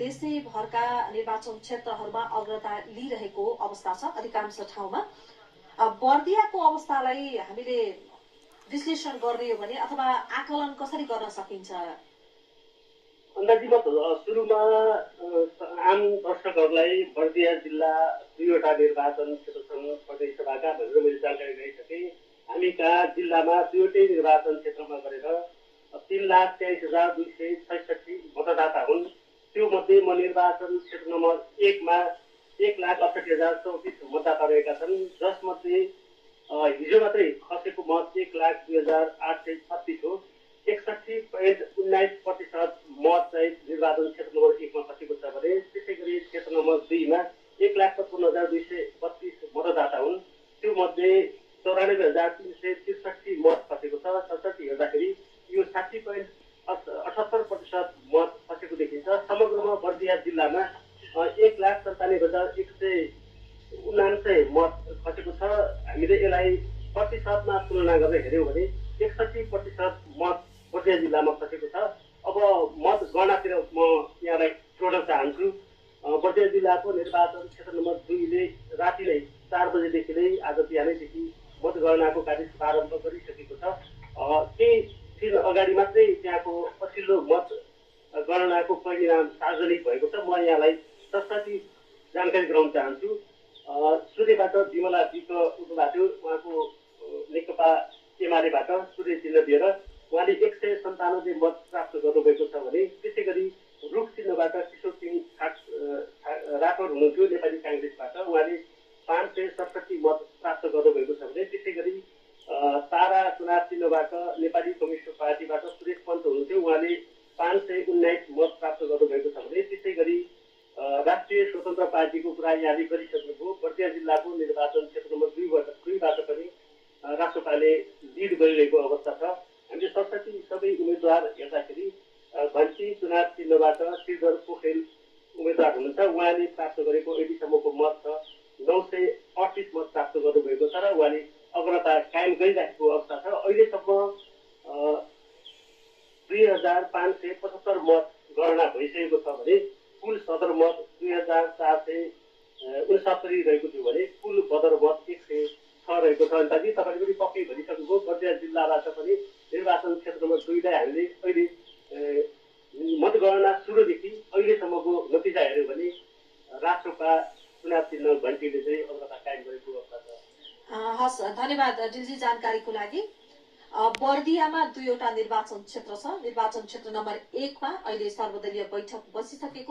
देशैभरका निर्वाचन क्षेत्रहरूमा अग्रता लिइरहेको अवस्था छ अधिकांश ठाउँमा। बर्दियाको अवस्थालाई हामीले विश्लेषण गर्ने हो भने अथवा आकलन कसरी गर्न सकिन्छ? अन्दाजी सुरुमा आम दर्शकहरूलाई बर्दिया जिल्ला 2वटा निर्वाचन क्षेत्रसँग प्रदेश सभाका भनेर मैले जानकारी गराइसकेँ। हामी कहाँ जिल्लामा 2वटै निर्वाचन क्षेत्रमा गरेर 3,23,266 मतदाता हुन्। त्यो मध्ये म निर्वाचन क्षेत्र नम्बर 1 मा 1,68,034 मतदाता रहेका छन्, जसमध्ये हिजो मात्रै खसेको मत 1,02,836 हो। 61.19% मत चाहिँ निर्वाचन क्षेत्र नम्बर 1 मा खसेको छ भने त्यसै गरी क्षेत्र नम्बर 2 मा 1,55,232 मतदाता हुन्। त्यो मध्ये 94,363 मत खसेको छ। सरसठी हेर्दाखेरि यो 60.78% मत खसेको देखिन्छ। समग्रमा बर्दिया जिल्लामा 1,97,179 मत खसेको छ। हामीले यसलाई प्रतिशतमा तुलना गरेर हेऱ्यौँ भने 61% मत बर्दिया जिल्लामा खसेको छ। अब मत गणनातिर म यहाँलाई जोड्न चाहन्छु। बर्दिया जिल्लाको निर्वाचन क्षेत्र नम्बर 2 ले राति नै 4 बजेदेखि नै आज बिहानैदेखि मतगणनाको कार्य प्रारम्भ गरिसकेको छ। केही दिन अगाडि मात्रै त्यहाँको पछिल्लो मत गणनाको परिणाम सार्वजनिक भएको छ। म यहाँलाई सरसठी जानकारी गराउन चाहन्छु। सूर्यबाट विमला विक उठ्नुभएको, उहाँको नेकपा एमालेबाट सूर्य चिन्ह दिएर उहाँले 197 मत प्राप्त गर्नुभएको छ भने त्यसै गरी रुख चिन्हबाट किशोर सिंह राठौर हुनुहुन्थ्यो नेपाली काङ्ग्रेसबाट, उहाँले 567 मत प्राप्त गर्नुभएको छ भने त्यसै गरी तारा चुनाव चिन्हबाट नेपाली कम्युनिस्ट पार्टीबाट सुरेश पन्त हुनुहुन्थ्यो, उहाँले 519 मत प्राप्त गर्नुभएको छ भने त्यसै गरी राष्ट्रिय स्वतन्त्र पार्टीको कुरा यहाँले गरिसक्नुभयो। बर्दिया जिल्लाको निर्वाचन क्षेत्र नम्बर 2बाट पनि रासोपाले लिड गरिरहेको अवस्था छ। हामीले सरसठी सबै उम्मेद्वार हेर्दाखेरि घन्टी चुनाव चिन्हबाट श्रीधर पोखरेल उम्मेद्वार हुनुहुन्छ, उहाँले प्राप्त गरेको अहिलेसम्मको मत छ 938 मत प्राप्त गर्नुभएको छ र उहाँले अग्रता कायम गरिराखेको अवस्था छ। अहिलेसम्म 2,575 मत गणना भइसकेको छ भने कुल सदर मत 2,469 रहेको थियो भने कुल बदर मत 106 रहेको छ। अन्दाजी तपाईँले पनि पक्कै भनिसक्नुभयो। बर्दिया जिल्लाबाट पनि निर्वाचन क्षेत्र नम्बर 2 लाई हामीले अहिले मतगणना सुरुदेखि अहिलेसम्मको नतिजा हेऱ्यौँ भने राष्ट्रपा चुनाव चिन्ह घन्टीले चाहिँ अग्रता कायम गरेको अवस्था छ। हस्, धन्यवाद दिलजी जानकारीको लागि। बर्दियामा 2वटा निर्वाचन क्षेत्र छ। निर्वाचन क्षेत्र नम्बर 1 मा अहिले सर्वदलीय बैठक बसिसकेको